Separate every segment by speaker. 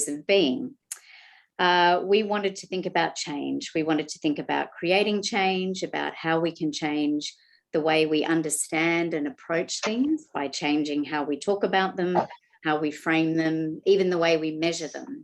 Speaker 1: of being. We wanted to think about change. We wanted to think about creating change, about how we can change the way we understand and approach things by changing how we talk about them, how we frame them, even the way we measure them.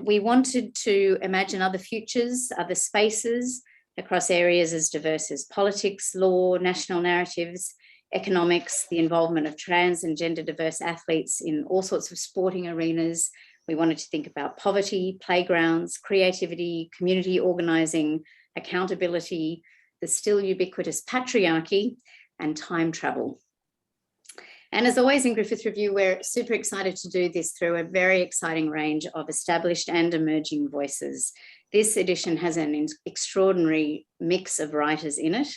Speaker 1: We wanted to imagine other futures, other spaces across areas as diverse as politics, law, national narratives, economics, the involvement of trans and gender diverse athletes in all sorts of sporting arenas. We wanted to think about poverty, playgrounds, creativity, community organising, accountability, the still ubiquitous patriarchy, and time travel. And as always in Griffith Review, we're super excited to do this through a very exciting range of established and emerging voices. This edition has an extraordinary mix of writers in it.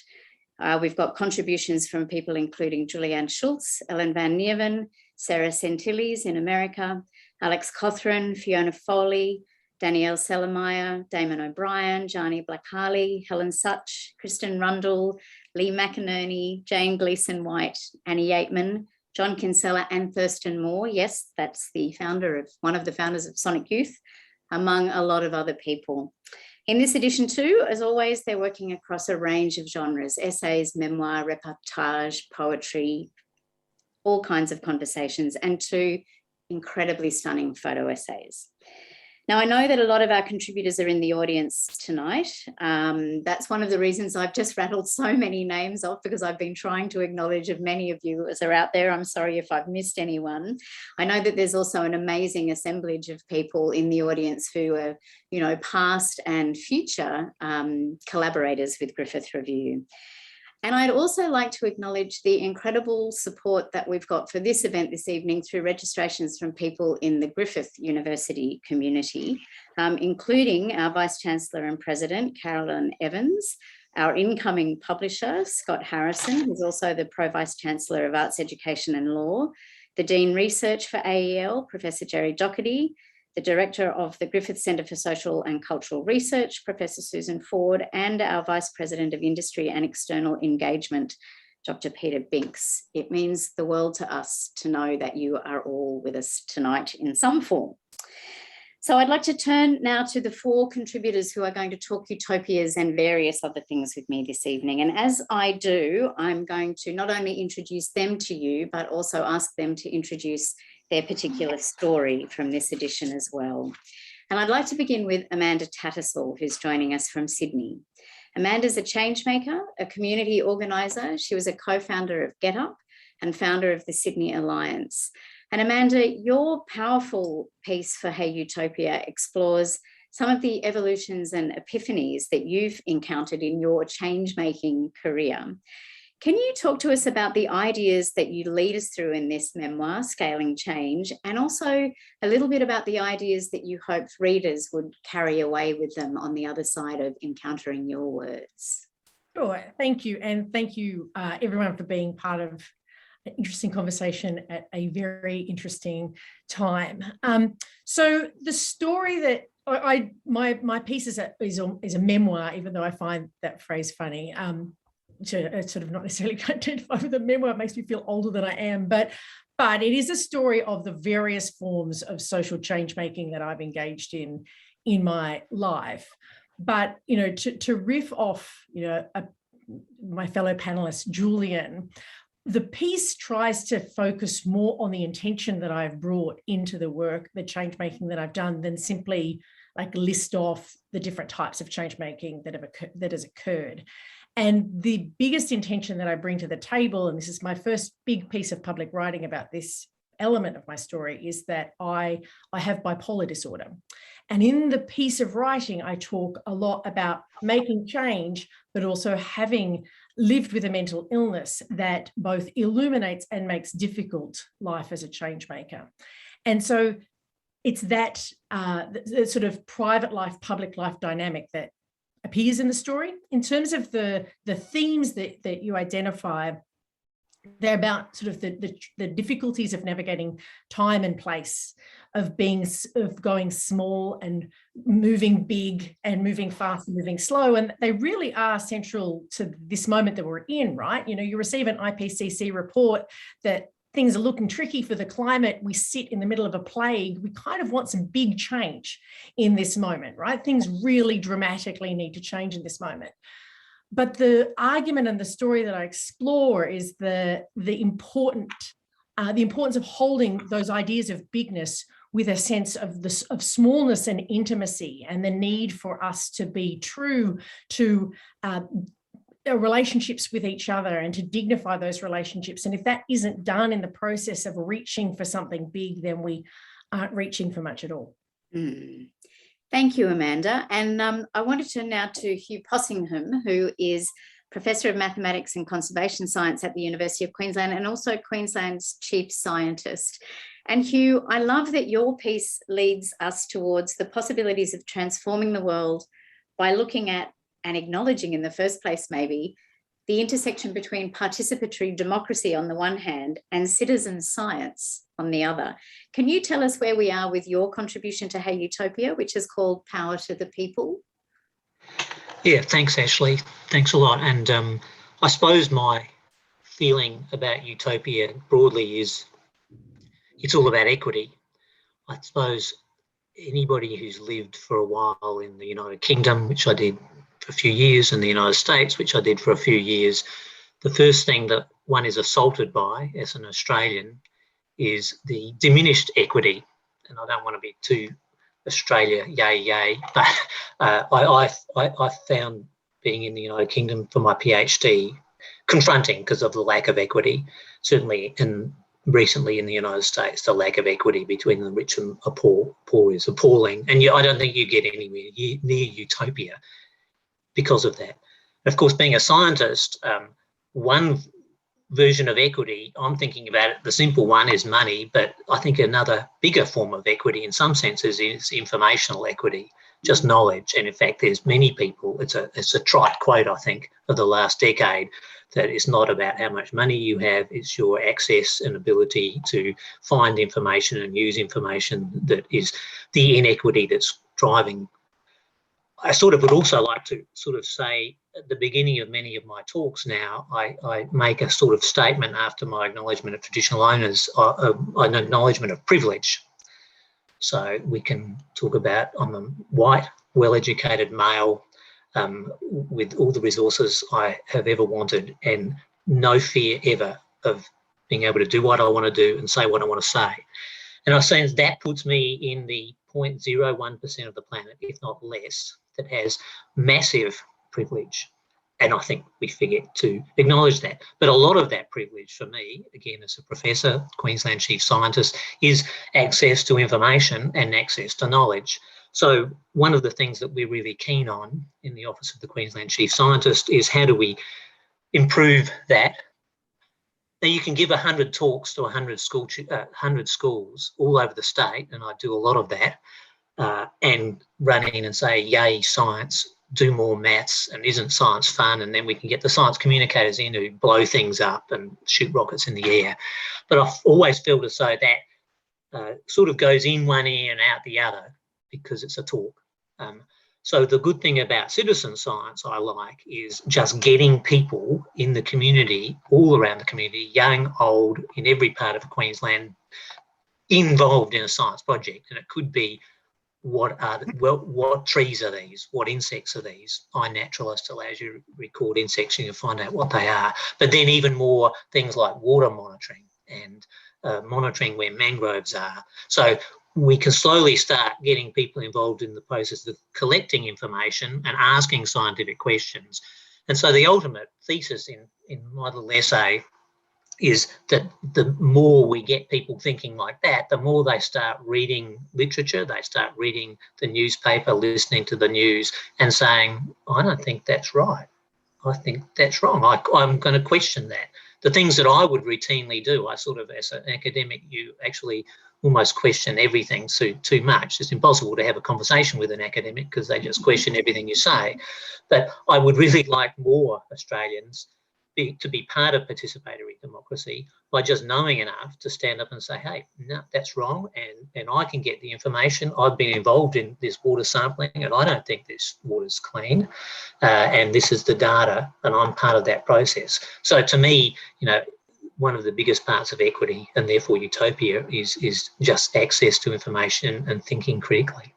Speaker 1: We've got contributions from people including Julianne Schultz, Ellen Van Nieuwen, Sarah Centilles in America, Alex Cothran, Fiona Foley, Danielle Sellermeyer, Damon O'Brien, Jani Blackharley, Helen Such, Kristen Rundle, Lee McInerney, Jane Gleeson-White, Annie Yateman, John Kinsella and Thurston Moore. Yes, that's the one of the founders of Sonic Youth, among a lot of other people. In this edition too, as always, they're working across a range of genres: essays, memoir, reportage, poetry, all kinds of conversations, and 2 incredibly stunning photo essays. Now, I know that a lot of our contributors are in the audience tonight. That's one of the reasons I've just rattled so many names off, because I've been trying to acknowledge as many of you as are out there. I'm sorry if I've missed anyone. I know that there's also an amazing assemblage of people in the audience who are, you know, past and future collaborators with Griffith Review. And I'd also like to acknowledge the incredible support that we've got for this event this evening through registrations from people in the Griffith University community, including our Vice-Chancellor and President, Carolyn Evans, our incoming publisher, Scott Harrison, who's also the Pro-Vice-Chancellor of Arts Education and Law, the Dean Research for AEL, Professor Jerry Doherty, the Director of the Griffith Centre for Social and Cultural Research, Professor Susan Ford, and our Vice President of Industry and External Engagement, Dr. Peter Binks. It means the world to us to know that you are all with us tonight in some form. So I'd like to turn now to the 4 contributors who are going to talk utopias and various other things with me this evening. And as I do, I'm going to not only introduce them to you, but also ask them to introduce their particular story from this edition as well. And I'd like to begin with Amanda Tattersall, who's joining us from Sydney. Amanda's a change maker, a community organiser. She was a co-founder of GetUp and founder of the Sydney Alliance. And Amanda, your powerful piece for Hey Utopia explores some of the evolutions and epiphanies that you've encountered in your change-making career. Can you talk to us about the ideas that you lead us through in this memoir, Scaling Change, and also a little bit about the ideas that you hoped readers would carry away with them on the other side of encountering your words?
Speaker 2: Sure, thank you. And thank you everyone for being part of an interesting conversation at a very interesting time. So the story that my piece is a memoir, even though I find that phrase funny. To sort of not necessarily identify with a memoir, it makes me feel older than I am, but it is a story of the various forms of social change making that I've engaged in my life. But, you know, to riff off, you know, my fellow panelist, Julian, the piece tries to focus more on the intention that I've brought into the work, the change making that I've done, than simply like list off the different types of change making that has occurred. And the biggest intention that I bring to the table, and this is my first big piece of public writing about this element of my story, is that I have bipolar disorder. And in the piece of writing, I talk a lot about making change, but also having lived with a mental illness that both illuminates and makes difficult life as a change maker. And so it's that the sort of private life, public life dynamic that appears in the story. In terms of the themes that you identify, they're about sort of the difficulties of navigating time and place, of going small and moving big, and moving fast and moving slow. And they really are central to this moment that we're in, right? You know, you receive an IPCC report that things are looking tricky for the climate, we sit in the middle of a plague, we kind of want some big change in this moment, right? Things really dramatically need to change in this moment. But the argument and the story that I explore is the importance of holding those ideas of bigness with a sense of smallness and intimacy, and the need for us to be true to relationships with each other and to dignify those relationships. And if that isn't done in the process of reaching for something big, then we aren't reaching for much at all.
Speaker 1: Thank you, Amanda. And I wanted to now to Hugh Possingham, who is Professor of Mathematics and Conservation Science at the University of Queensland and also Queensland's Chief Scientist. And Hugh, I love that your piece leads us towards the possibilities of transforming the world by looking at and acknowledging in the first place maybe the intersection between participatory democracy on the one hand and citizen science on the other. Can you tell us where we are with your contribution to Hey Utopia, which is called Power to the People?
Speaker 3: Yeah, thanks, Ashley. Thanks a lot. And I suppose my feeling about Utopia broadly is it's all about equity. I suppose anybody who's lived for a while in the United Kingdom, which I did for a few years, in the United States, which I did for a few years, the first thing that one is assaulted by as an Australian is the diminished equity. And I don't want to be too Australia, yay, but I found being in the United Kingdom for my PhD confronting because of the lack of equity, certainly recently in the United States, the lack of equity between the rich and the poor is appalling. And I don't think you get anywhere near utopia because of that. Of course, being a scientist, one version of equity, I'm thinking about it, the simple one is money, but I think another bigger form of equity in some senses is informational equity, just knowledge. And in fact, there's many people, it's a trite quote, I think, of the last decade, that it's not about how much money you have, it's your access and ability to find information and use information that is the inequity that's driving. I sort of would also like to sort of say at the beginning of many of my talks now, I make a sort of statement after my acknowledgement of traditional owners, an acknowledgement of privilege. So we can talk about I'm a white, well-educated male with all the resources I have ever wanted and no fear ever of being able to do what I want to do and say what I want to say. And I sense that puts me in the 0.01% of the planet, if not less, that has massive privilege. And I think we forget to acknowledge that. But a lot of that privilege for me, again, as a professor, Queensland Chief Scientist, is access to information and access to knowledge. So one of the things that we're really keen on in the Office of the Queensland Chief Scientist is how do we improve that? Now, you can give 100 talks to 100 schools all over the state, and I do a lot of that, and run in and say, yay, science, do more maths, and isn't science fun? And then we can get the science communicators in who blow things up and shoot rockets in the air. But I've always felt as though that sort of goes in one ear and out the other because it's a talk. So the good thing about citizen science I like is just getting people in the community, all around the community, young, old, in every part of Queensland, involved in a science project. And it could be what trees are these? What insects are these? iNaturalist allows you to record insects and you find out what they are. But then even more things like water monitoring and monitoring where mangroves are. So we can slowly start getting people involved in the process of collecting information and asking scientific questions. And so the ultimate thesis in my little essay is that the more we get people thinking like that, the more they start reading literature, they start reading the newspaper, listening to the news and saying, I don't think that's right. I think that's wrong. I'm going to question that. The things that I would routinely do, I sort of, as an academic, you actually almost question everything too much. It's impossible to have a conversation with an academic because they just question everything you say. But I would really like more Australians to be part of participatory democracy by just knowing enough to stand up and say, hey, no, that's wrong, and I can get the information. I've been involved in this water sampling and I don't think this water's clean, and this is the data and I'm part of that process. So to me, one of the biggest parts of equity, and therefore utopia, is just access to information and thinking critically.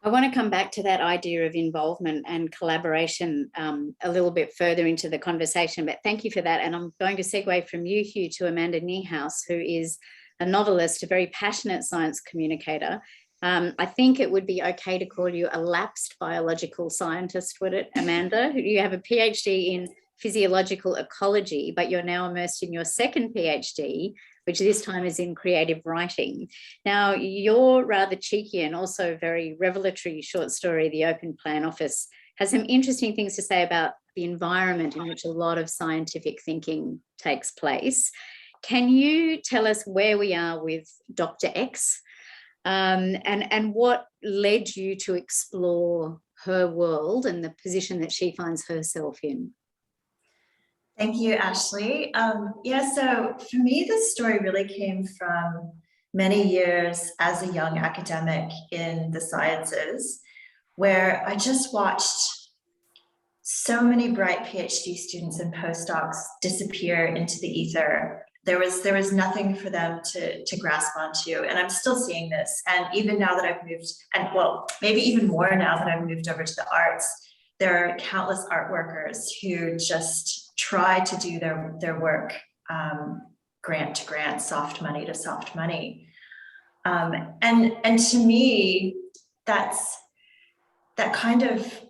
Speaker 1: I want to come back to that idea of involvement and collaboration a little bit further into the conversation, but thank you for that. And I'm going to segue from you, Hugh, to Amanda Niehaus, who is a novelist, a very passionate science communicator. I think it would be okay to call you a lapsed biological scientist, would it, Amanda? You have a PhD in physiological ecology, but you're now immersed in your second PhD, which this time is in creative writing. Now, your rather cheeky and also very revelatory short story, The Open Plan Office, has some interesting things to say about the environment in which a lot of scientific thinking takes place. Can you tell us where we are with Dr. X and what led you to explore her world and the position that she finds herself in?
Speaker 4: Thank you, Ashley. Yeah, so for me, this story really came from many years as a young academic in the sciences, where I just watched so many bright PhD students and postdocs disappear into the ether. There was nothing for them to grasp onto, and I'm still seeing this. And even now that I've moved, and well, maybe even more now that I've moved over to the arts, there are countless art workers who just try to do their work grant to grant, soft money to soft money. And to me, that's that kind of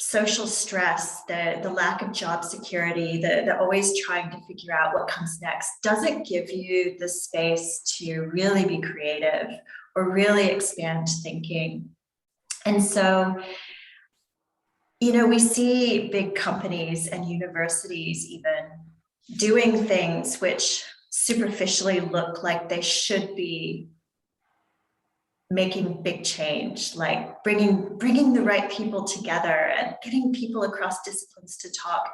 Speaker 4: social stress, the lack of job security, the always trying to figure out what comes next doesn't give you the space to really be creative or really expand thinking. And so, you know, we see big companies and universities even doing things which superficially look like they should be making big change, like bringing the right people together and getting people across disciplines to talk.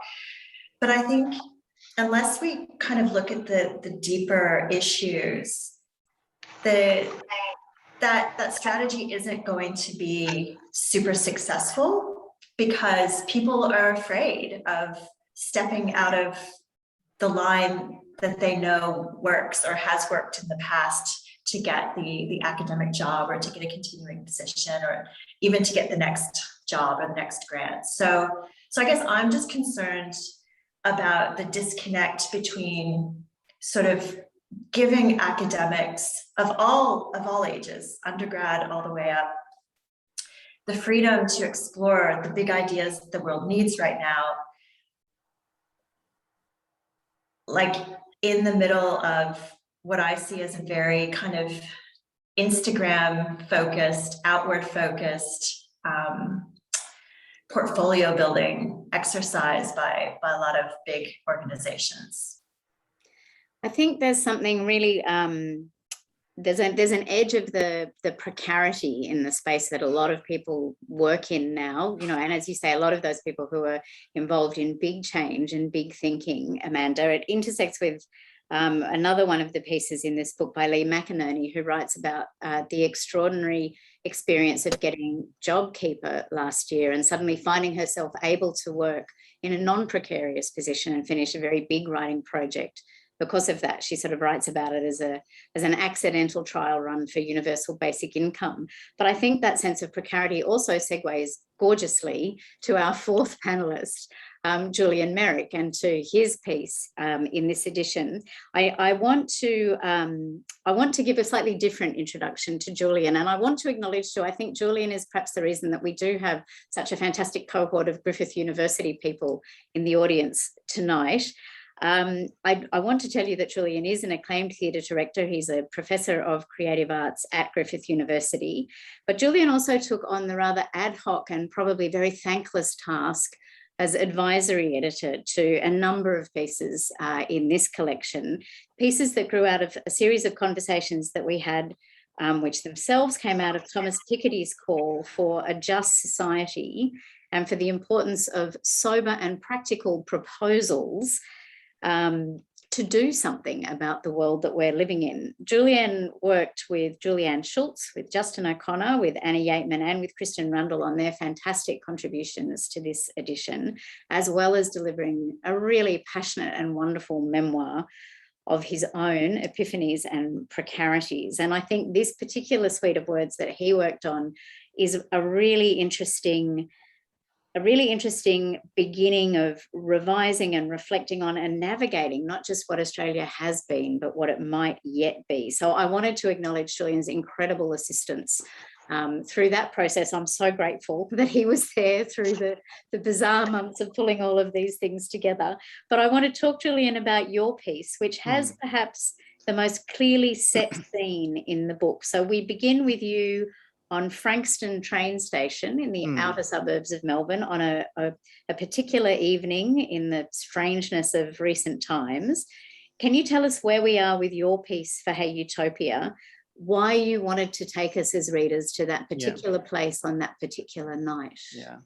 Speaker 4: But I think unless we kind of look at the deeper issues, that strategy isn't going to be super successful, because people are afraid of stepping out of the line that they know works or has worked in the past to get the academic job or to get a continuing position or even to get the next job or the next grant. So I guess I'm just concerned about the disconnect between sort of giving academics of all ages, undergrad all the way up, the freedom to explore the big ideas that the world needs right now, like in the middle of what I see as a very kind of Instagram focused, outward focused portfolio building exercise by a lot of big organizations.
Speaker 1: I think there's something really there's an edge of the precarity in the space that a lot of people work in now, you know, and as you say, a lot of those people who are involved in big change and big thinking, Amanda, it intersects with another one of the pieces in this book by Lee McInerney, who writes about the extraordinary experience of getting JobKeeper last year and suddenly finding herself able to work in a non-precarious position and finish a very big writing project. Because of that, she sort of writes about it as an accidental trial run for universal basic income. But I think that sense of precarity also segues gorgeously to our fourth panelist, Julian Merrick, and to his piece in this edition. I want to give a slightly different introduction to Julian, and I want to acknowledge too, I think Julian is perhaps the reason that we do have such a fantastic cohort of Griffith University people in the audience tonight. I want to tell you that Julian is an acclaimed theatre director. He's a professor of creative arts at Griffith University. But Julian also took on the rather ad hoc and probably very thankless task as advisory editor to a number of pieces in this collection, pieces that grew out of a series of conversations that we had, which themselves came out of Thomas Piketty's call for a just society and for the importance of sober and practical proposals to do something about the world that we're living in. Julian worked with Julianne Schultz, with Justin O'Connor, with Anna Yateman, and with Kristen Rundle on their fantastic contributions to this edition, as well as delivering a really passionate and wonderful memoir of his own epiphanies and precarities. And I think this particular suite of words that he worked on is a really interesting beginning of revising and reflecting on and navigating not just what Australia has been, but what it might yet be. So I wanted to acknowledge Julian's incredible assistance through that process. I'm so grateful that he was there through the bizarre months of pulling all of these things together. But I want to talk, Julian, about your piece, which has perhaps the most clearly set scene in the book. So we begin with you on Frankston train station in the outer suburbs of Melbourne on a particular evening in the strangeness of recent times. Can you tell us where we are with your piece for Hey Utopia, why you wanted to take us as readers to that particular place on that particular night?
Speaker 5: Yeah,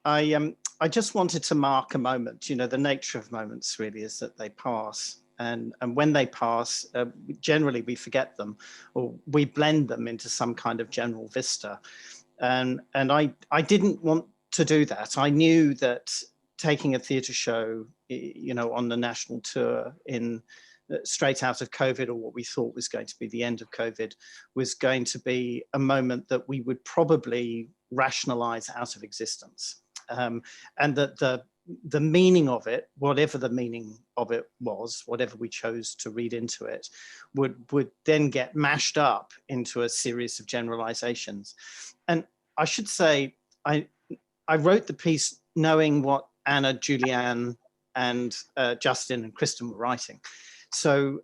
Speaker 5: I just wanted to mark a moment. You know, the nature of moments really is that they pass. And when they pass, generally we forget them, or we blend them into some kind of general vista. And I didn't want to do that. I knew that taking a theatre show, you know, on the national tour in straight out of COVID, or what we thought was going to be the end of COVID, was going to be a moment that we would probably rationalize out of existence. And that the meaning of it, whatever the meaning of it was, whatever we chose to read into it, would then get mashed up into a series of generalizations. And I should say, I wrote the piece knowing what Anna, Julianne, and Justin and Kristen were writing. So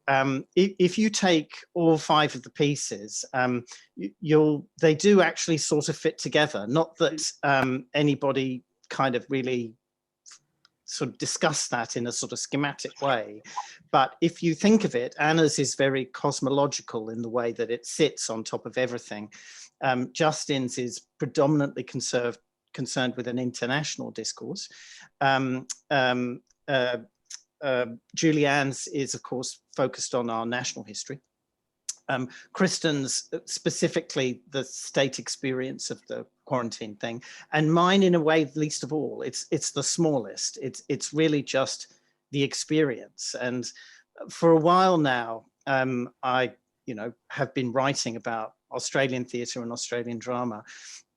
Speaker 5: if you take all 5 of the pieces, they do actually sort of fit together. Not that anybody kind of really sort of discuss that in a sort of schematic way. But if you think of it, Anna's is very cosmological in the way that it sits on top of everything. Justin's is predominantly concerned with an international discourse. Julianne's is, of course, focused on our national history. Kristen's specifically the state experience of the quarantine thing, and mine, in a way, least of all. It's the smallest. It's really just the experience. And for a while now, I have been writing about Australian theatre and Australian drama,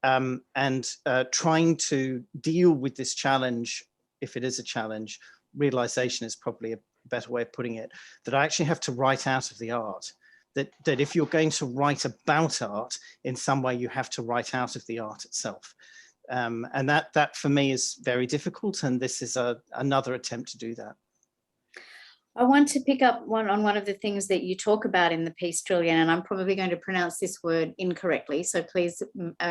Speaker 5: and trying to deal with this challenge, if it is a challenge. Realization is probably a better way of putting it, that I actually have to write out of the art. That if you're going to write about art in some way, you have to write out of the art itself. And that for me is very difficult. And this is another attempt to do that.
Speaker 1: I want to pick up on one of the things that you talk about in the piece, Julian, and I'm probably going to pronounce this word incorrectly, so please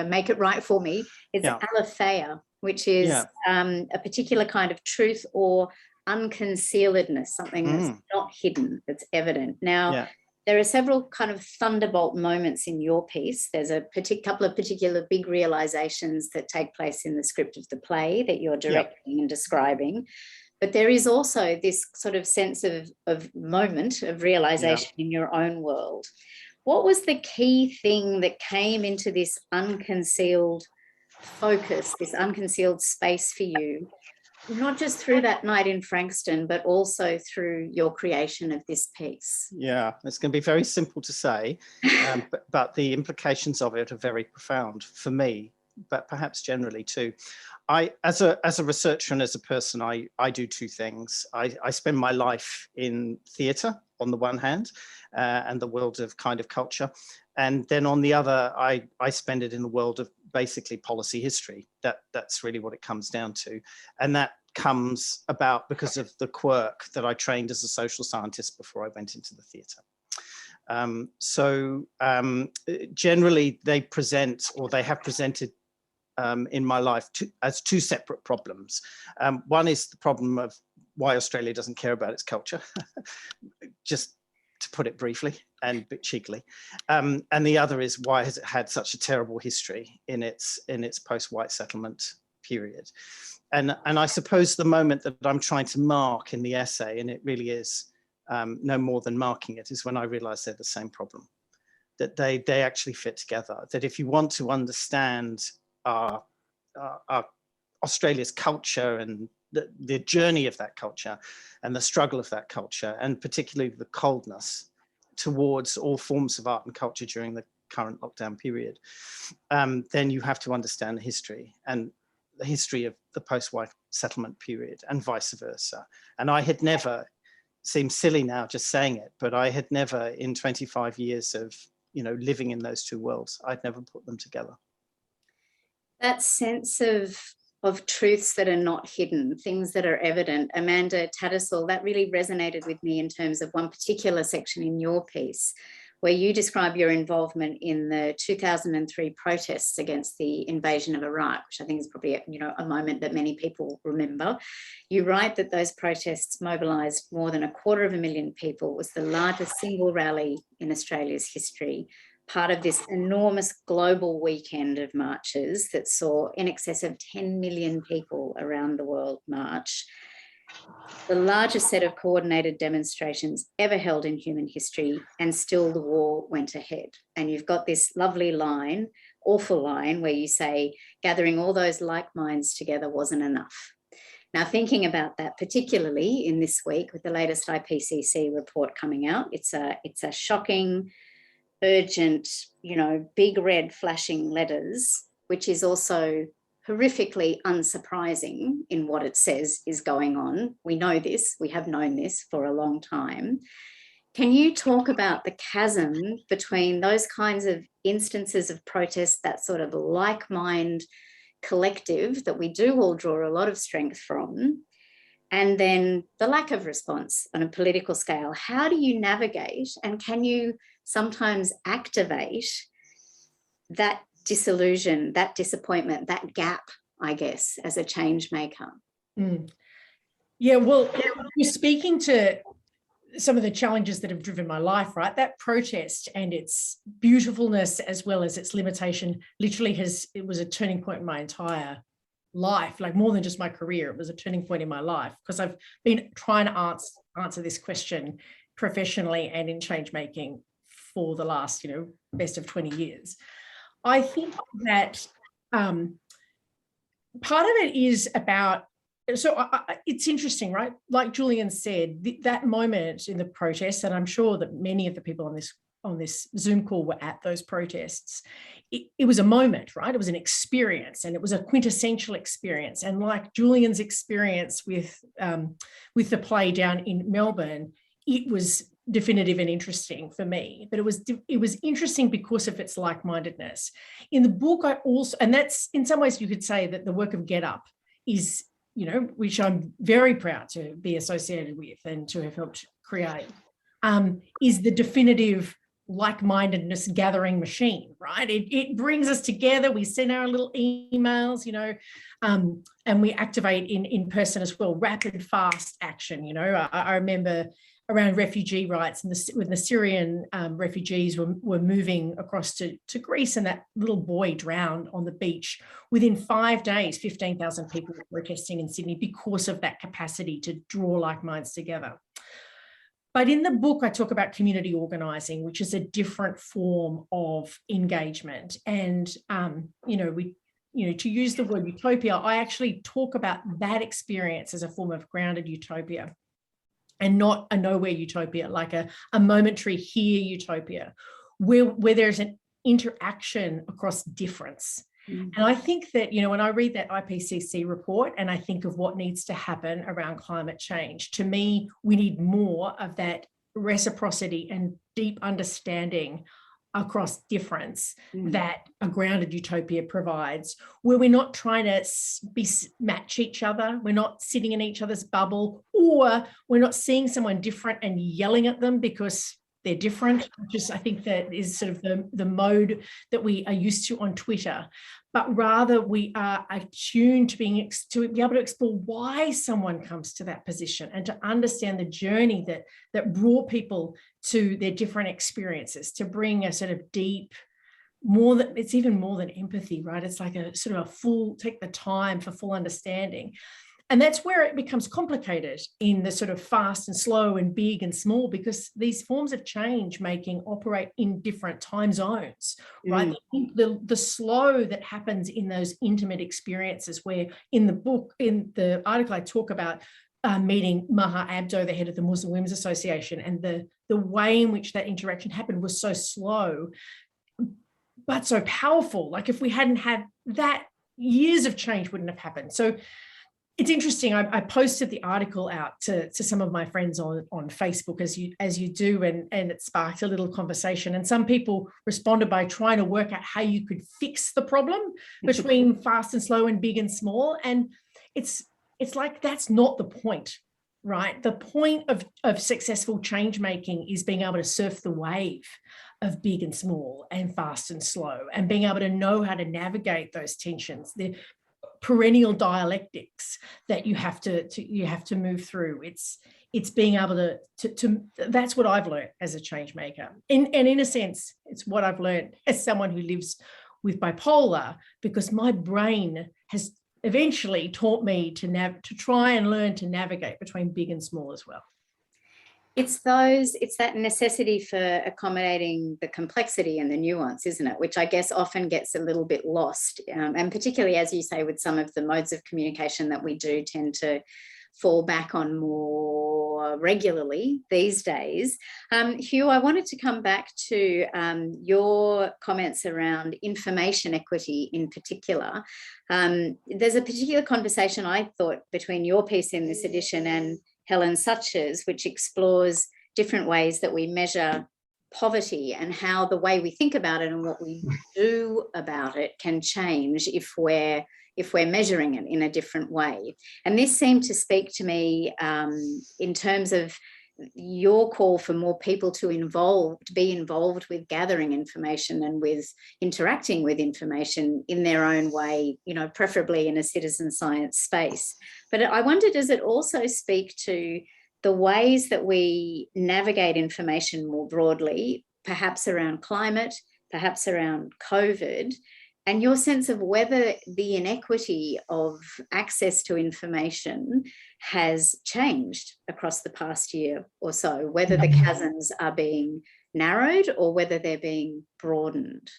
Speaker 1: make it right for me. It's aletheia, which is a particular kind of truth or unconcealedness, something that's not hidden, that's evident. Now, there are several kind of thunderbolt moments in your piece. There's a couple of particular big realizations that take place in the script of the play that you're directing and describing. But there is also this sort of sense of moment of realization in your own world. What was the key thing that came into this unconcealed focus, this unconcealed space for you, not just through that night in Frankston, but also through your creation of this piece? Yeah,
Speaker 5: it's going to be very simple to say, but the implications of it are very profound for me, but perhaps generally too. As a researcher and as a person, I do 2 things. I spend my life in theatre on the one hand, and the world of kind of culture. And then on the other, I spend it in the world of basically policy history. That's really what it comes down to. And that comes about because of the quirk that I trained as a social scientist before I went into the theatre. Generally, they present, or they have presented in my life as 2 separate problems. One is the problem of why Australia doesn't care about its culture, just to put it briefly and a bit cheekily. And the other is, why has it had such a terrible history in its post-white settlement period. And I suppose the moment that I'm trying to mark in the essay, and it really is no more than marking it, is when I realized they're the same problem, that they actually fit together. That if you want to understand our Australia's culture and the journey of that culture and the struggle of that culture, and particularly the coldness towards all forms of art and culture during the current lockdown period, then you have to understand the history, and the history of the post-white settlement period and vice versa. And I had never, seems silly now just saying it, but I had never in 25 years of, living in those two worlds, I'd never put them together.
Speaker 1: That sense of truths that are not hidden, things that are evident. Amanda Tattersall, that really resonated with me in terms of one particular section in your piece, where you describe your involvement in the 2003 protests against the invasion of Iraq, which I think is probably a moment that many people remember. You write that those protests mobilised more than 250,000 people, was the largest single rally in Australia's history, part of this enormous global weekend of marches that saw in excess of 10 million people around the world march. The largest set of coordinated demonstrations ever held in human history, and still the war went ahead. And you've got this lovely line, awful line, where you say, gathering all those like minds together wasn't enough. Now, thinking about that, particularly in this week with the latest IPCC report coming out, it's a shocking, urgent, big red flashing letters, which is also horrifically unsurprising in what it says is going on. We know this, we have known this for a long time. Can you talk about the chasm between those kinds of instances of protest, that sort of like-mind collective that we do all draw a lot of strength from, and then the lack of response on a political scale? How do you navigate, and can you sometimes activate that disillusion, that disappointment, that gap, I guess, as a change maker?
Speaker 2: Yeah, well, you're speaking to some of the challenges that have driven my life, right? That protest and its beautifulness as well as its limitation literally it was a turning point in my entire life, like more than just my career. It was a turning point in my life because I've been trying to answer this question professionally and in change making for the last, best of 20 years. I think that part of it is about, it's interesting, right? Like Julian said, that moment in the protests, and I'm sure that many of the people on this Zoom call were at those protests, it was a moment, right? It was an experience, and it was a quintessential experience. And like Julian's experience with the play down in Melbourne, it was definitive and interesting for me, but it was interesting because of its like-mindedness. In the book, I also, and that's in some ways you could say that the work of Get Up is, which I'm very proud to be associated with and to have helped create, is the definitive like-mindedness gathering machine, right? It brings us together. We send our little emails, and we activate in person as well, rapid, fast action. I remember around refugee rights, and when the Syrian refugees were moving across to Greece, and that little boy drowned on the beach. Within 5 days, 15,000 people were protesting in Sydney because of that capacity to draw like minds together. But in the book, I talk about community organising, which is a different form of engagement. And, to use the word utopia, I actually talk about that experience as a form of grounded utopia, and not a nowhere utopia, like a momentary here utopia, where there's an interaction across difference. And I think that, when I read that IPCC report and I think of what needs to happen around climate change, to me, we need more of that reciprocity and deep understanding across difference that a grounded utopia provides, where we're not trying to match each other, we're not sitting in each other's bubble, or we're not seeing someone different and yelling at them because they're different, which is, I think, that is sort of the mode that we are used to on Twitter, but rather we are attuned to be able to explore why someone comes to that position and to understand the journey that brought people to their different experiences, to bring a sort of deep it's even more than empathy, right? It's like a sort of a full, take the time for full understanding. And that's where it becomes complicated in the sort of fast and slow and big and small, because these forms of change making operate in different time zones, right? The slow that happens in those intimate experiences, where in the book, in the article, I talk about meeting Maha Abdo, the head of the Muslim Women's Association, and the way in which that interaction happened was so slow, but so powerful. Like if we hadn't had that, years of change wouldn't have happened. So it's interesting. I posted the article out to some of my friends on Facebook, as you do, and it sparked a little conversation. And some people responded by trying to work out how you could fix the problem between fast and slow and big and small. And it's like, that's not the point, right? The point of successful change making is being able to surf the wave of big and small and fast and slow, and being able to know how to navigate those tensions, the perennial dialectics that you have to move through. It's being able to that's what I've learned as a change maker. And in a sense, it's what I've learned as someone who lives with bipolar, because my brain has eventually taught me to try and learn to navigate between big and small as well.
Speaker 1: It's that necessity for accommodating the complexity and the nuance, isn't it? Which I guess often gets a little bit lost. And particularly, as you say, with some of the modes of communication that we do tend to fall back on more regularly these days. Hugh, I wanted to come back to your comments around information equity in particular. There's a particular conversation, I thought, between your piece in this edition and Helen Such's, which explores different ways that we measure poverty and how the way we think about it and what we do about it can change if we're measuring it in a different way. And this seemed to speak to me in terms of your call for more people to be involved with gathering information and with interacting with information in their own way, preferably in a citizen science space. But I wonder, does it also speak to the ways that we navigate information more broadly, perhaps around climate, perhaps around COVID, and your sense of whether the inequity of access to information has changed across the past year or so, whether the chasms are being narrowed or whether they're being broadened?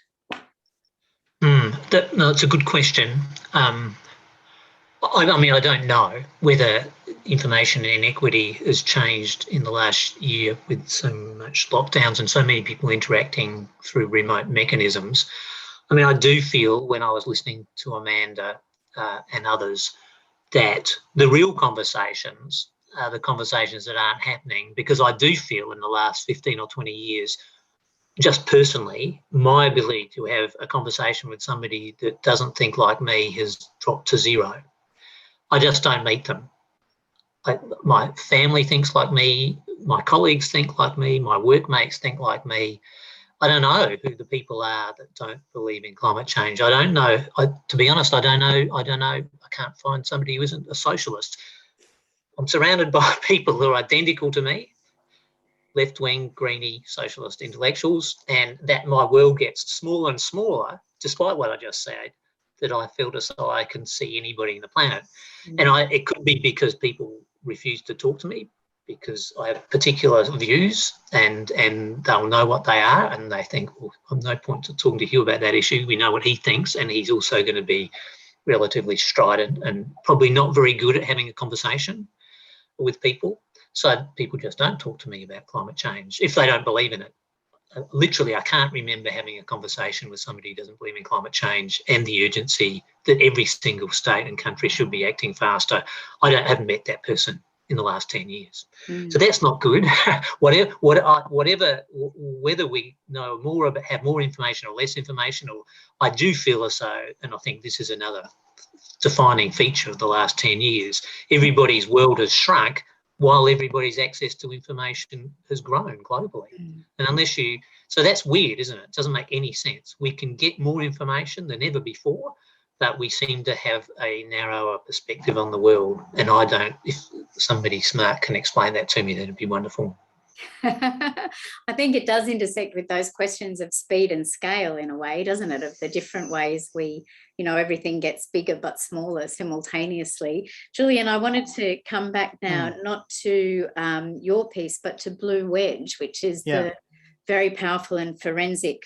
Speaker 3: It's a good question. I mean, I don't know whether information inequity has changed in the last year with so much lockdowns and so many people interacting through remote mechanisms. I mean, I do feel, when I was listening to Amanda and others, that the real conversations are the conversations that aren't happening, because I do feel in the last 15 or 20 years, just personally, my ability to have a conversation with somebody that doesn't think like me has dropped to zero. I just don't meet them. My family thinks like me, my colleagues think like me, my workmates think like me. I don't know who the people are that don't believe in climate change. I don't know. To be honest, I don't know. I can't find somebody who isn't a socialist. I'm surrounded by people who are identical to me, left-wing, greeny, socialist intellectuals, and that my world gets smaller and smaller, despite what I just said, that I feel as though I can see anybody on the planet. And it could be because people refuse to talk to me, because I have particular views and they'll know what they are, and they think, well, I've no point to talking to Hugh about that issue. We know what he thinks, and he's also going to be relatively strident and probably not very good at having a conversation with people. So people just don't talk to me about climate change if they don't believe in it. Literally, I can't remember having a conversation with somebody who doesn't believe in climate change and the urgency that every single state and country should be acting faster. I haven't met that person in the last 10 years. So that's not good. Whether we know more about, have more information or less information, or I do feel as though, and I think this is another defining feature of the last 10 years, everybody's world has shrunk while everybody's access to information has grown globally. And so that's weird, isn't it? It doesn't make any sense. We can get more information than ever before, but we seem to have a narrower perspective on the world. And I don't, if somebody smart can explain that to me, that'd be wonderful.
Speaker 1: I think it does intersect with those questions of speed and scale in a way, doesn't it? Of the different ways we, everything gets bigger but smaller simultaneously. Julian, I wanted to come back now, not to your piece, but to Blue Wedge, which is the very powerful and forensic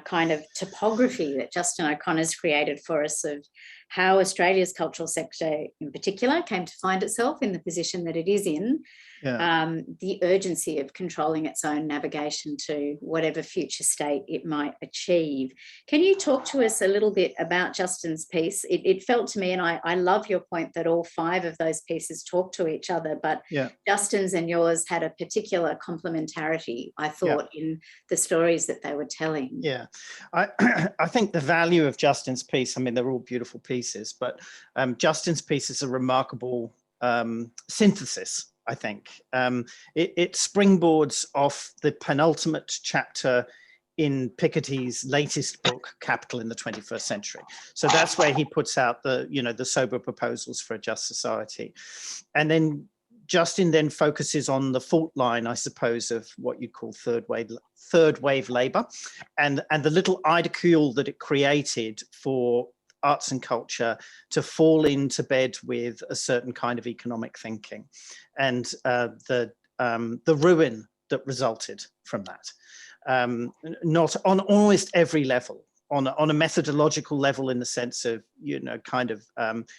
Speaker 1: kind of topography that Justin O'Connor's created for us of how Australia's cultural sector in particular came to find itself in the position that it is in. The urgency of controlling its own navigation to whatever future state it might achieve. Can you talk to us a little bit about Justin's piece? It felt to me, and I love your point that all 5 of those pieces talk to each other, but Justin's and yours had a particular complementarity, I thought, in the stories that they were telling.
Speaker 5: Yeah, I think the value of Justin's piece, I mean, they're all beautiful pieces, but Justin's piece is a remarkable synthesis, I think. It springboards off the penultimate chapter in Piketty's latest book, Capital in the 21st Century. So that's where he puts out the sober proposals for a just society. And then Justin then focuses on the fault line, I suppose, of what you'd call third wave labour, and the little idicule that it created for arts and culture to fall into bed with a certain kind of economic thinking, and the ruin that resulted from that, not on almost every level, on a methodological level in the sense of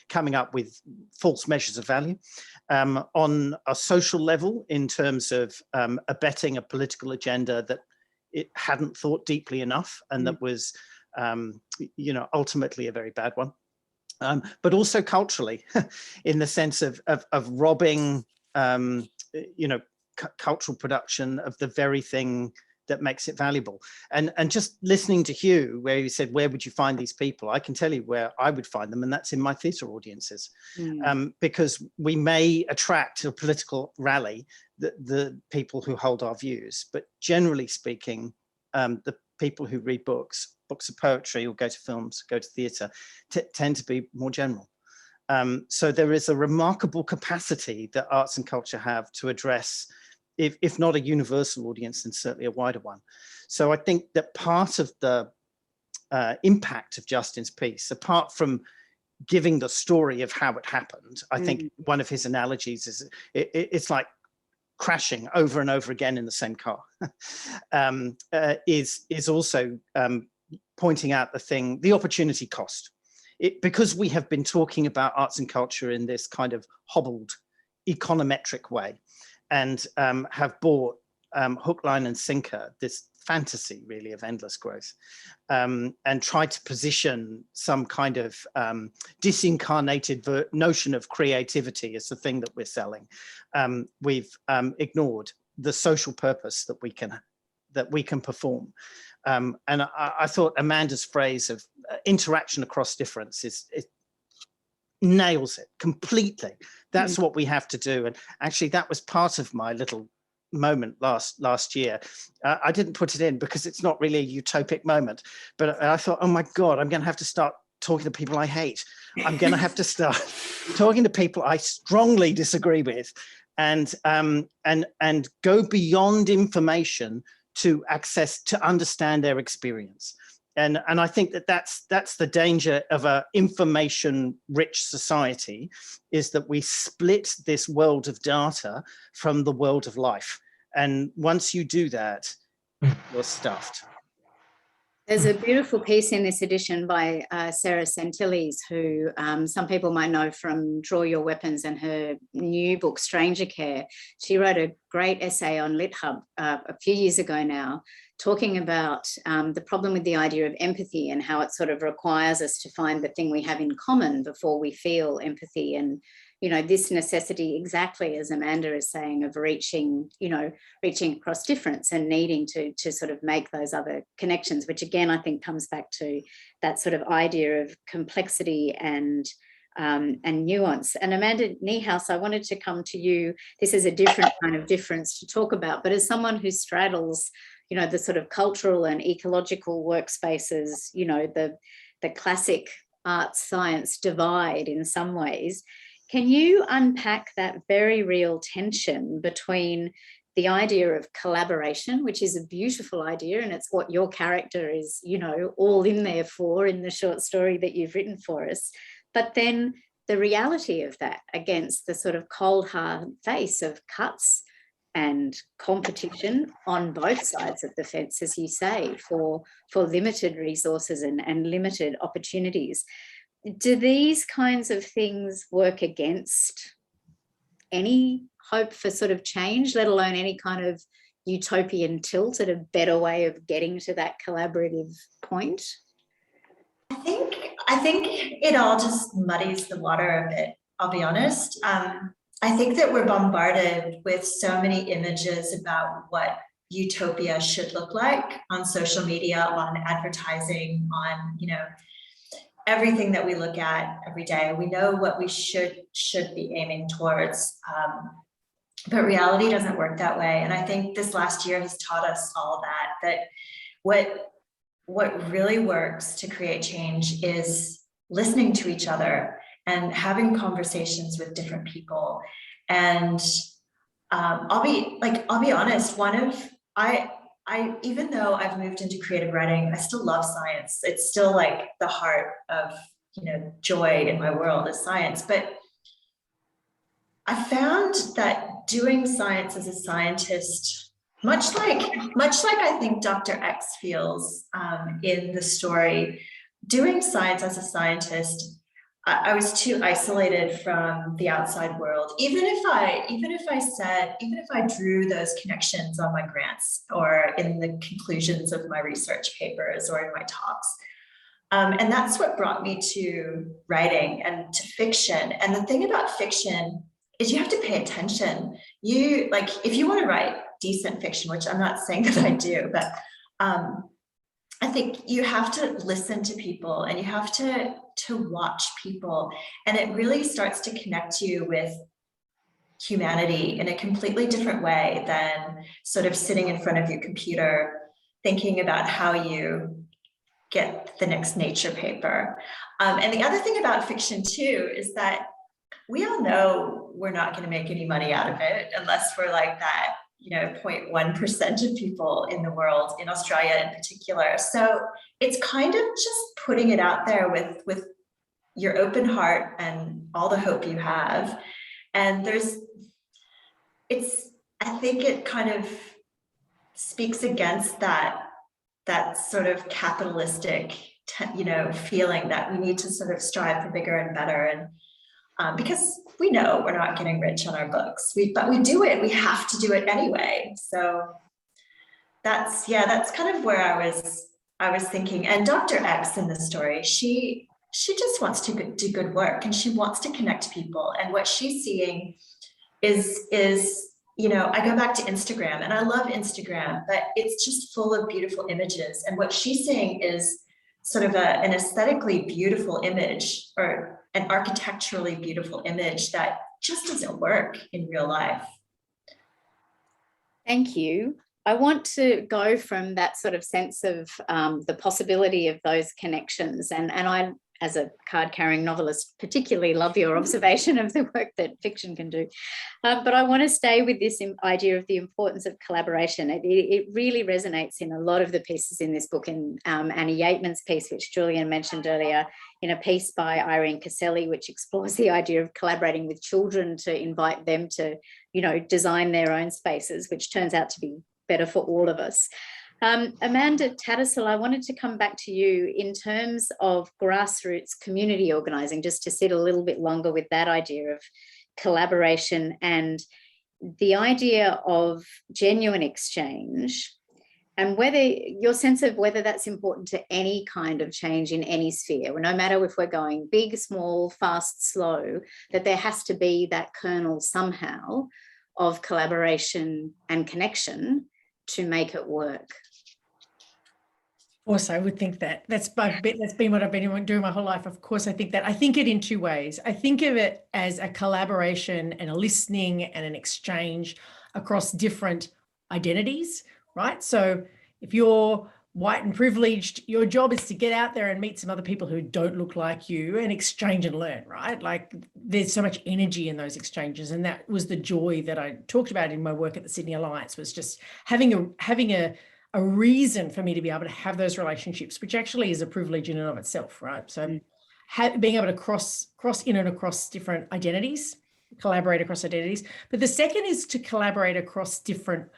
Speaker 5: coming up with false measures of value, on a social level in terms of abetting a political agenda that it hadn't thought deeply enough, and that was ultimately a very bad one, but also culturally in the sense of robbing cultural production of the very thing that makes it valuable. And just listening to Hugh, where he said, where would you find these people? I can tell you where I would find them, and that's in my theatre audiences, because we may attract to a political rally the people who hold our views, but generally speaking, the people who read books of poetry, or go to films, go to theatre, tend to be more general. So there is a remarkable capacity that arts and culture have to address, if not a universal audience, then certainly a wider one. So I think that part of the impact of Justin's piece, apart from giving the story of how it happened, I think one of his analogies is it's like crashing over and over again in the same car, is also pointing out the opportunity cost. Because we have been talking about arts and culture in this kind of hobbled econometric way, and have bought hook, line and sinker this fantasy really of endless growth, and tried to position some kind of disincarnated notion of creativity as the thing that we're selling. We've ignored the social purpose that we can perform. And I thought Amanda's phrase of interaction across difference it nails it completely. That's what we have to do. And actually that was part of my little moment last year. I didn't put it in because it's not really a utopic moment, but I thought, oh my God, I'm going to have to start talking to people I hate. I'm going to have to start talking to people I strongly disagree with, and go beyond information to understand their experience. And I think that's the danger of a information-rich society, is that we split this world of data from the world of life. And once you do that, you're stuffed.
Speaker 1: There's a beautiful piece in this edition by Sarah Santilles, who some people might know from Draw Your Weapons and her new book, Stranger Care. She wrote a great essay on LitHub a few years ago now, talking about the problem with the idea of empathy and how it sort of requires us to find the thing we have in common before we feel empathy. And, this necessity, exactly as Amanda is saying, of reaching across difference and needing to sort of make those other connections, which again, I think comes back to that sort of idea of complexity and nuance. And Amanda Niehaus, I wanted to come to you. This is a different kind of difference to talk about, but as someone who straddles, the sort of cultural and ecological workspaces, the classic arts science divide in some ways, can you unpack that very real tension between the idea of collaboration, which is a beautiful idea, and it's what your character is, you know, all in there for in the short story that you've written for us. But then the reality of that against the sort of cold hard face of cuts and competition on both sides of the fence, as you say, for limited resources and limited opportunities. Do these kinds of things work against any hope for sort of change, let alone any kind of utopian tilt at a better way of getting to that collaborative point?
Speaker 4: I think it all just muddies the water a bit, I'll be honest. I think that we're bombarded with so many images about what utopia should look like on social media, on advertising, on, you know, everything that we look at every day. We know what we should be aiming towards, but reality doesn't work that way. And I think this last year has taught us all that what really works to create change is listening to each other and having conversations with different people. And I'll be honest, I even though I've moved into creative writing, I still love science. It's still like the heart of, you know, joy in my world is science. But I found that doing science as a scientist, much like I think Dr. X feels in the story, doing science as a scientist, I was too isolated from the outside world. Even if I drew those connections on my grants or in the conclusions of my research papers or in my talks. And that's what brought me to writing and to fiction. And the thing about fiction is you have to pay attention. If you want to write decent fiction, which I'm not saying that I do, but I think you have to listen to people and you have to watch people, and it really starts to connect you with humanity in a completely different way than sort of sitting in front of your computer thinking about how you get the next Nature paper. And the other thing about fiction too is that we all know we're not going to make any money out of it unless we're like that, you know, 0.1% of people in the world, in Australia in particular. So it's kind of just putting it out there with your open heart and all the hope you have. And I think it kind of speaks against that sort of capitalistic, feeling that we need to sort of strive for bigger and better. And because we know we're not getting rich on our books, but we do it. We have to do it anyway. So that's kind of where I was thinking. And Dr. X in the story, she just wants to do good work, and she wants to connect people. And what she's seeing is I go back to Instagram, and I love Instagram, but it's just full of beautiful images. And what she's seeing is sort of an aesthetically beautiful image, or an architecturally beautiful image that just doesn't work in real life.
Speaker 1: Thank you. I want to go from that sort of sense of the possibility of those connections. And I, as a card-carrying novelist, particularly love your observation of the work that fiction can do. But I want to stay with this idea of the importance of collaboration. It really resonates in a lot of the pieces in this book. In Annie Yateman's piece, which Julian mentioned earlier, in a piece by Irene Caselli, which explores the idea of collaborating with children to invite them to, design their own spaces, which turns out to be better for all of us. Amanda Tattersall, I wanted to come back to you in terms of grassroots community organising, just to sit a little bit longer with that idea of collaboration and the idea of genuine exchange, and whether your sense of whether that's important to any kind of change in any sphere, no matter if we're going big, small, fast, slow, that there has to be that kernel somehow of collaboration and connection to make it work.
Speaker 2: Of course, I would think that. That's been what I've been doing my whole life. Of course, I think that. I think it in two ways. I think of it as a collaboration and a listening and an exchange across different identities, right? So if you're white and privileged, your job is to get out there and meet some other people who don't look like you and exchange and learn, right? Like there's so much energy in those exchanges. And that was the joy that I talked about in my work at the Sydney Alliance, was just having a reason for me to be able to have those relationships, which actually is a privilege in and of itself, right? So being able to cross in and across different identities, collaborate across identities. But the second is to collaborate across different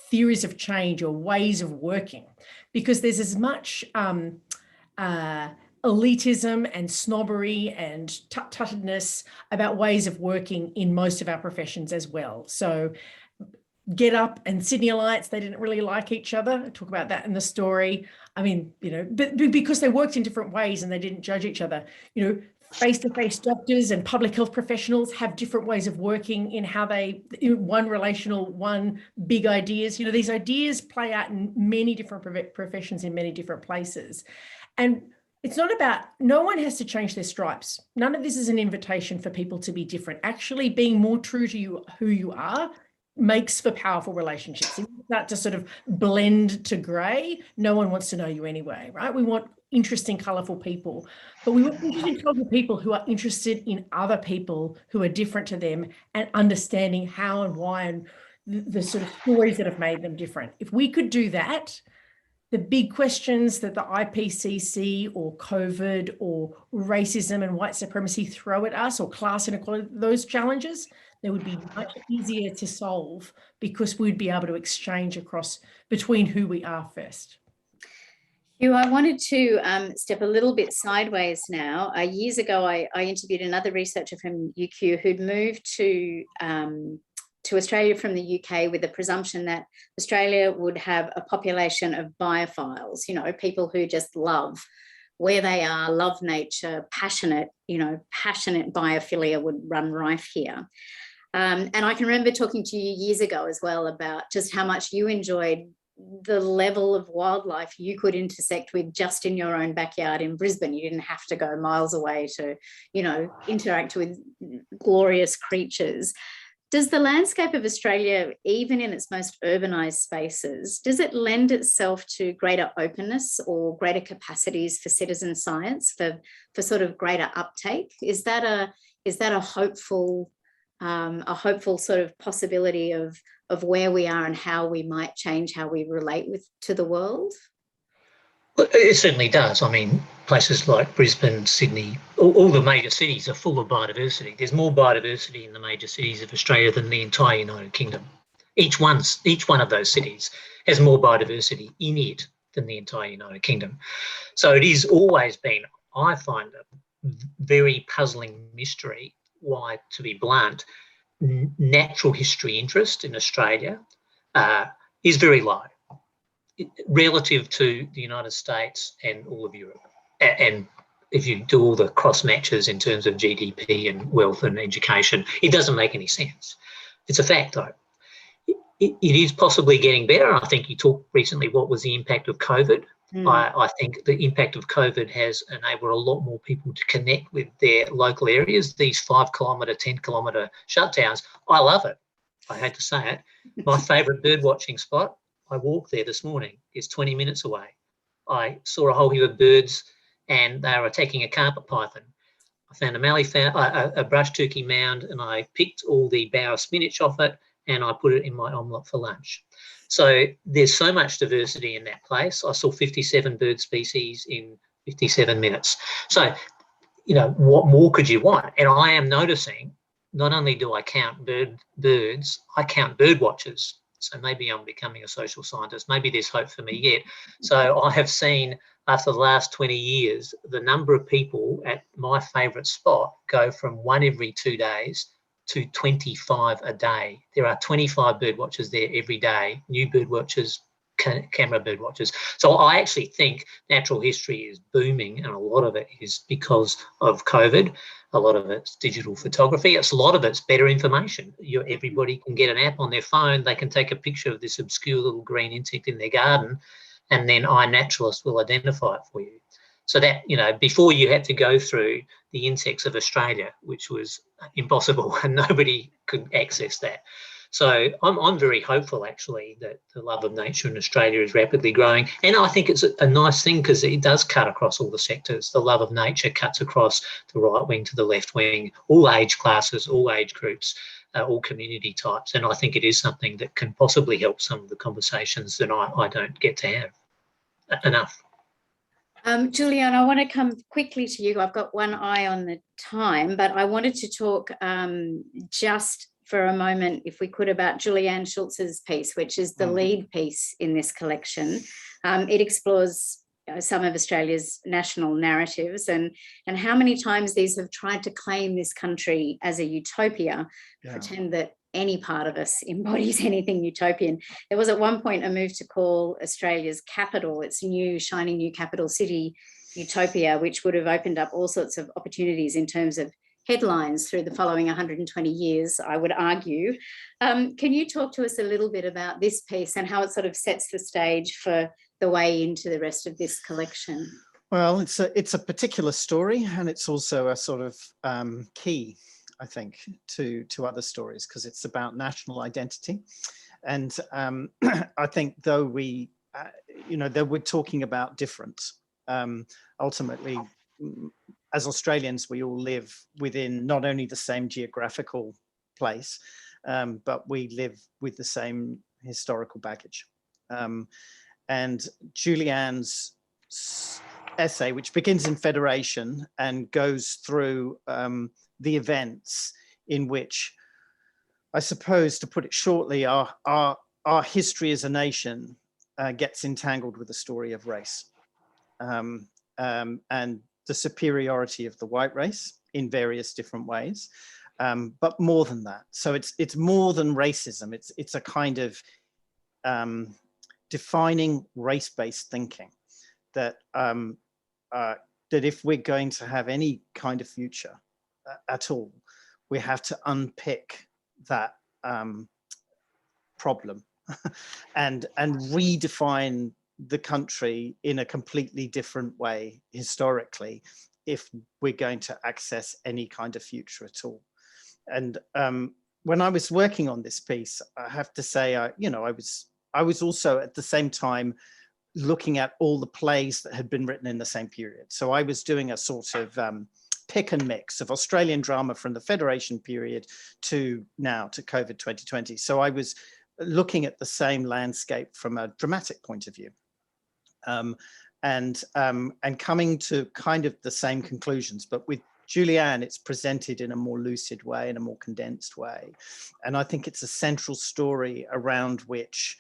Speaker 2: theories of change or ways of working, because there's as much elitism and snobbery and tut-tuttedness about ways of working in most of our professions as well. So Get Up and Sydney Alliance, they didn't really like each other. I talk about that in the story. I mean, but because they worked in different ways and they didn't judge each other. Face-to-face doctors and public health professionals have different ways of working in how they, one relational, one big ideas. These ideas play out in many different professions in many different places. And it's not about, no one has to change their stripes. None of this is an invitation for people to be different. Actually, being more true to you, who you are, makes for powerful relationships. If you start to sort of blend to grey, no one wants to know you anyway, right? We want interesting, colourful people, but we want interesting, colourful people who are interested in other people who are different to them and understanding how and why and the sort of stories that have made them different. If we could do that, the big questions that the IPCC or COVID or racism and white supremacy throw at us, or class inequality, those challenges, they would be much easier to solve because we'd be able to exchange across between who we are first.
Speaker 1: Hugh, I wanted to step a little bit sideways now. Years ago, I interviewed another researcher from UQ who'd moved to Australia from the UK with the presumption that Australia would have a population of biophiles, people who just love where they are, love nature, passionate biophilia would run rife here. And I can remember talking to you years ago as well about just how much you enjoyed the level of wildlife you could intersect with just in your own backyard in Brisbane. You didn't have to go miles away to, interact with glorious creatures. Does the landscape of Australia, even in its most urbanised spaces, does it lend itself to greater openness or greater capacities for citizen science, for sort of greater uptake? Is that a hopeful sort of possibility of where we are and how we might change how we relate to the world?
Speaker 3: Well, it certainly does. I mean, places like Brisbane, Sydney, all the major cities are full of biodiversity. There's more biodiversity in the major cities of Australia than the entire United Kingdom. Each one of those cities has more biodiversity in it than the entire United Kingdom. So it is always been, I find, a very puzzling mystery why, to be blunt, natural history interest in Australia is very low relative to the United States and all of Europe. And if you do all the cross matches in terms of GDP and wealth and education, it doesn't make any sense. It's a fact, though. It is possibly getting better. I think you talked recently, what was the impact of COVID? I think the impact of COVID has enabled a lot more people to connect with their local areas. These 5 kilometre, 10 kilometre shutdowns, I love it. I hate to say it. My favourite bird watching spot, I walked there this morning, is 20 minutes away. I saw a whole heap of birds and they were attacking a carpet python. I found a brush turkey mound and I picked all the bower spinach off it and I put it in my omelette for lunch. So there's so much diversity in that place. I saw 57 bird species in 57 minutes. So, what more could you want? And I am noticing, not only do I count birds, I count bird watchers. So maybe I'm becoming a social scientist. Maybe there's hope for me yet. So I have seen, after the last 20 years, the number of people at my favourite spot go from 1 every 2 days to 25 a day. There are 25 bird watchers there every day, new bird watchers, camera bird watchers. So I actually think natural history is booming, and a lot of it is because of COVID. A lot of it's digital photography. A lot of it's better information. Everybody can get an app on their phone. They can take a picture of this obscure little green insect in their garden, and then iNaturalist will identify it for you. So that, before you had to go through the insects of Australia, which was impossible and nobody could access that. So I'm very hopeful, actually, that the love of nature in Australia is rapidly growing. And I think it's a nice thing because it does cut across all the sectors. The love of nature cuts across the right wing to the left wing, all age classes, all age groups, all community types. And I think it is something that can possibly help some of the conversations that I don't get to have enough.
Speaker 1: Julian, I want to come quickly to you. I've got one eye on the time, but I wanted to talk just for a moment, if we could, about Julianne Schultz's piece, which is the lead piece in this collection. It explores some of Australia's national narratives and how many times these have tried to claim this country as a utopia, pretend that any part of us embodies anything utopian. There was at one point a move to call Australia's capital, its new shiny new capital city, Utopia, which would have opened up all sorts of opportunities in terms of headlines through the following 120 years, I would argue. Can you talk to us a little bit about this piece and how it sort of sets the stage for the way into the rest of this collection?
Speaker 5: Well, it's a particular story, and it's also a sort of key, I think, to other stories, because it's about national identity. And I think though we, though we're talking about difference, ultimately, as Australians, we all live within not only the same geographical place, but we live with the same historical baggage. And Julianne's essay, which begins in Federation and goes through the events in which, I suppose, to put it shortly, our history as a nation gets entangled with the story of race and the superiority of the white race in various different ways, but more than that. So it's more than racism. It's a kind of defining race-based thinking that that if we're going to have any kind of future at all, we have to unpick that problem and redefine the country in a completely different way historically if we're going to access any kind of future at all. And when I was working on this piece, I have to say, I was also at the same time looking at all the plays that had been written in the same period. So I was doing a sort of pick and mix of Australian drama from the Federation period to now to COVID 2020. So I was looking at the same landscape from a dramatic point of view, and coming to kind of the same conclusions, but with Julianne, it's presented in a more lucid way, in a more condensed way. And I think it's a central story around which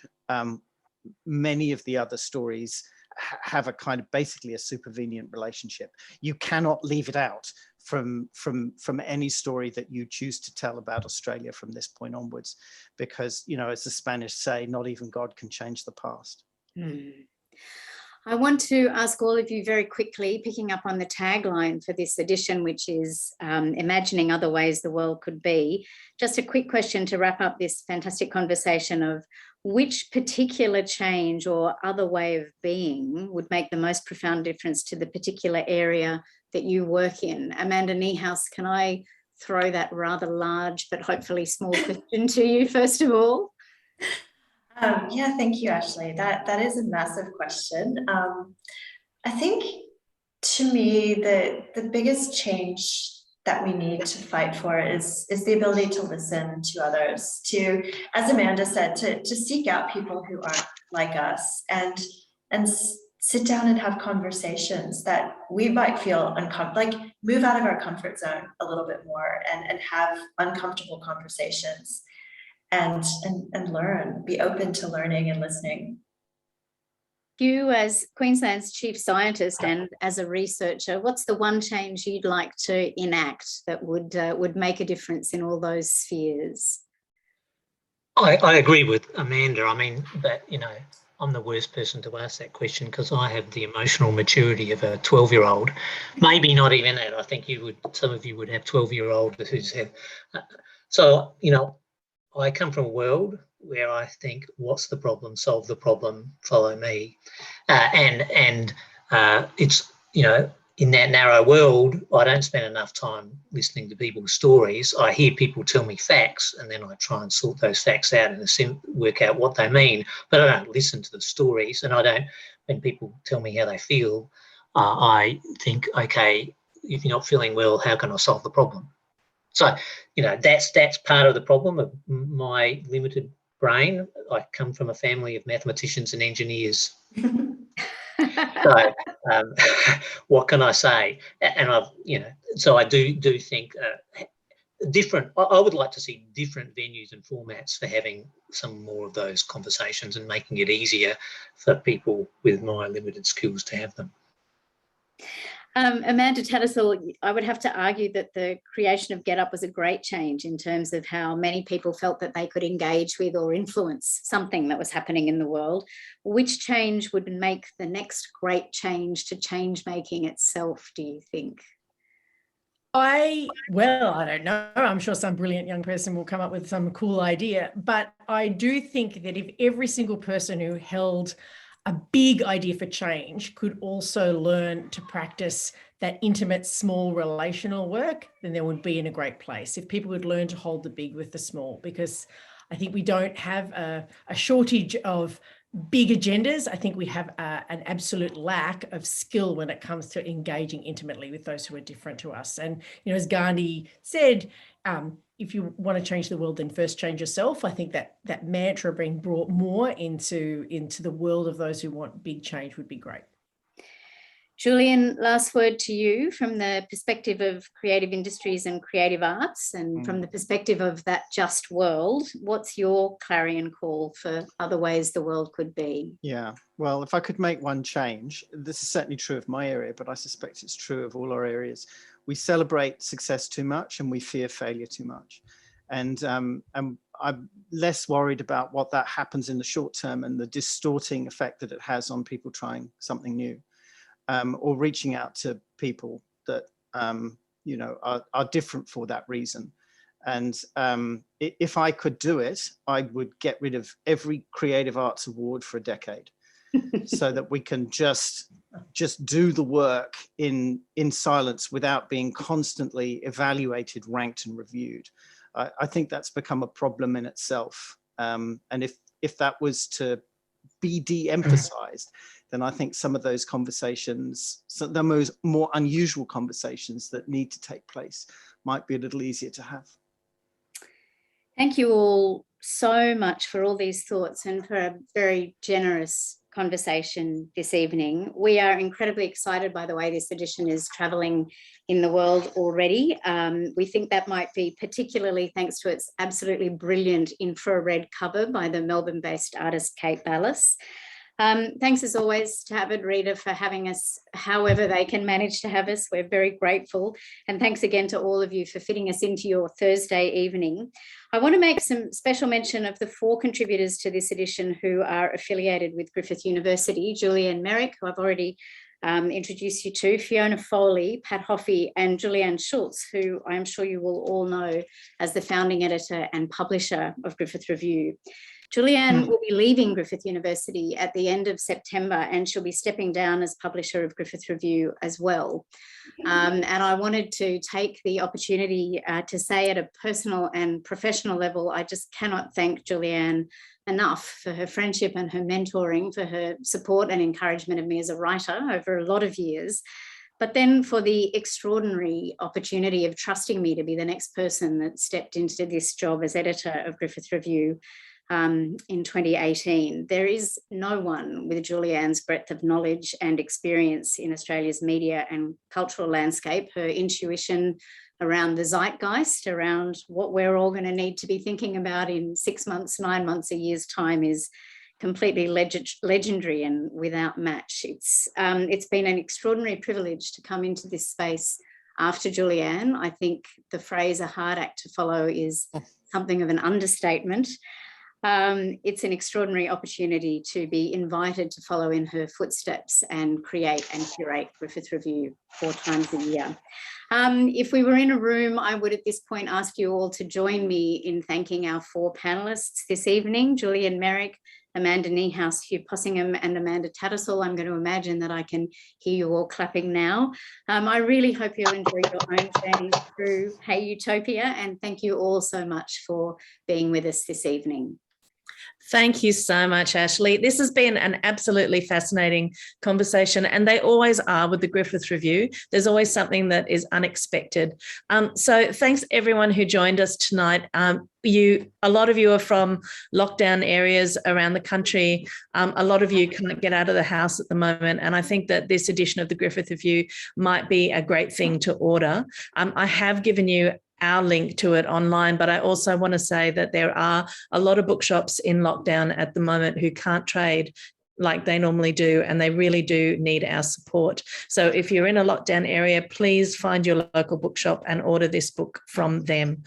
Speaker 5: many of the other stories have a kind of basically a supervenient relationship. You cannot leave it out from any story that you choose to tell about Australia from this point onwards, because, as the Spanish say, not even God can change the past.
Speaker 1: I want to ask all of you very quickly, picking up on the tagline for this edition, which is imagining other ways the world could be. Just a quick question to wrap up this fantastic conversation of which particular change or other way of being would make the most profound difference to the particular area that you work in. Amanda Niehaus, can I throw that rather large but hopefully small question to you first of all?
Speaker 4: Yeah, thank you, Ashley. That is a massive question. I think, to me, the biggest change that we need to fight for is the ability to listen to others, to, as Amanda said, to seek out people who aren't like us and sit down and have conversations that we might feel uncomfortable, like move out of our comfort zone a little bit more and have uncomfortable conversations. And learn, be open to learning and listening.
Speaker 1: You, as Queensland's chief scientist and as a researcher, what's the one change you'd like to enact that would make a difference in all those spheres?
Speaker 3: I agree with Amanda. I mean, but I'm the worst person to ask that question because I have the emotional maturity of a 12-year-old. Maybe not even that. I think some of you would have 12-year-olds who's had. So I come from a world where I think, what's the problem? Solve the problem, follow me. And it's, in that narrow world, I don't spend enough time listening to people's stories. I hear people tell me facts, and then I try and sort those facts out and work out what they mean. But I don't listen to the stories, and I don't. When people tell me how they feel, I think, okay, if you're not feeling well, how can I solve the problem? So, that's part of the problem of my limited brain. I come from a family of mathematicians and engineers. So what can I say? And so I do think I would like to see different venues and formats for having some more of those conversations and making it easier for people with my limited skills to have them.
Speaker 1: Amanda Tattersall, I would have to argue that the creation of Get Up was a great change in terms of how many people felt that they could engage with or influence something that was happening in the world. Which change would make the next great change to change making itself, do you think?
Speaker 2: I don't know. I'm sure some brilliant young person will come up with some cool idea, but I do think that if every single person who held a big idea for change could also learn to practice that intimate, small relational work, then they would be in a great place. If people would learn to hold the big with the small, because I think we don't have a shortage of big agendas. I think we have an absolute lack of skill when it comes to engaging intimately with those who are different to us. And, as Gandhi said, if you want to change the world, then first change yourself. I think that mantra being brought more into the world of those who want big change would be great.
Speaker 1: Julian, last word to you from the perspective of creative industries and creative arts, and from the perspective of that just world. What's your clarion call for other ways the world could be?
Speaker 5: Yeah, well, if I could make one change, this is certainly true of my area, but I suspect it's true of all our areas. We celebrate success too much and we fear failure too much. And I'm less worried about what that happens in the short term and the distorting effect that it has on people trying something new, or reaching out to people that, are different for that reason. And if I could do it, I would get rid of every creative arts award for a decade so that we can just do the work in silence without being constantly evaluated, ranked and reviewed. I think that's become a problem in itself. And if that was to be de-emphasized, then I think some of those conversations, those more unusual conversations that need to take place, might be a little easier to have.
Speaker 1: Thank you all so much for all these thoughts and for a very generous conversation this evening. We are incredibly excited by the way this edition is travelling in the world already. We think that might be particularly thanks to its absolutely brilliant infrared cover by the Melbourne-based artist Kate Ballas. Thanks as always to Avid Reader for having us however they can manage to have us. We're very grateful. And thanks again to all of you for fitting us into your Thursday evening. I want to make some special mention of the 4 contributors to this edition who are affiliated with Griffith University: Julian Merrick, who I've already introduced you to, Fiona Foley, Pat Hoffey and Julianne Schultz, who I'm sure you will all know as the founding editor and publisher of Griffith Review. Julianne will be leaving Griffith University at the end of September, and she'll be stepping down as publisher of Griffith Review as well. And I wanted to take the opportunity to say at a personal and professional level, I just cannot thank Julianne enough for her friendship and her mentoring, for her support and encouragement of me as a writer over a lot of years. But then for the extraordinary opportunity of trusting me to be the next person that stepped into this job as editor of Griffith Review in 2018. There is no one with Julianne's breadth of knowledge and experience in Australia's media and cultural landscape. Her intuition around the zeitgeist, around what we're all going to need to be thinking about in 6 months, 9 months, a year's time, is completely legendary and without match. It's been an extraordinary privilege to come into this space after Julianne. I think the phrase "a hard act to follow" is something of an understatement. It's an extraordinary opportunity to be invited to follow in her footsteps and create and curate Griffith Review 4 times a year. If we were in a room, I would at this point ask you all to join me in thanking our 4 panellists this evening: Julian Merrick, Amanda Niehaus, Hugh Possingham and Amanda Tattersall. I'm going to imagine that I can hear you all clapping now. I really hope you'll enjoy your own journey through Hey Utopia, and thank you all so much for being with us this evening.
Speaker 6: Thank you so much, Ashley. This has been an absolutely fascinating conversation, and they always are with the Griffith Review. There's always something that is unexpected. So thanks everyone who joined us tonight. A lot of you are from lockdown areas around the country. A lot of you can't get out of the house at the moment, and I think that this edition of the Griffith Review might be a great thing to order. I have given you our link to it online, but I also want to say that there are a lot of bookshops in lockdown at the moment who can't trade like they normally do, and they really do need our support. So if you're in a lockdown area, please find your local bookshop and order this book from them.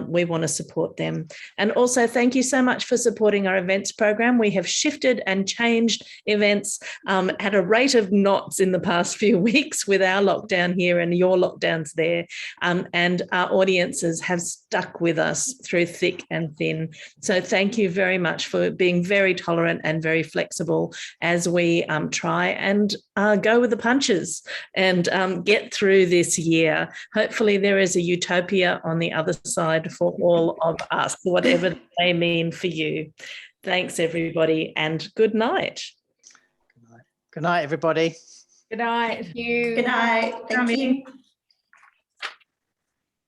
Speaker 6: We want to support them. And also thank you so much for supporting our events program. We have shifted and changed events at a rate of knots in the past few weeks with our lockdown here and your lockdowns there. And our audiences have stuck with us through thick and thin. So thank you very much for being very tolerant and very flexible as we try and go with the punches and get through this year. Hopefully there is a utopia on the other side for all of us, whatever they mean for you. Thanks, everybody, and good night.
Speaker 5: Good night, everybody.
Speaker 2: Good night.
Speaker 1: Thank you.
Speaker 4: Good night. Thank you.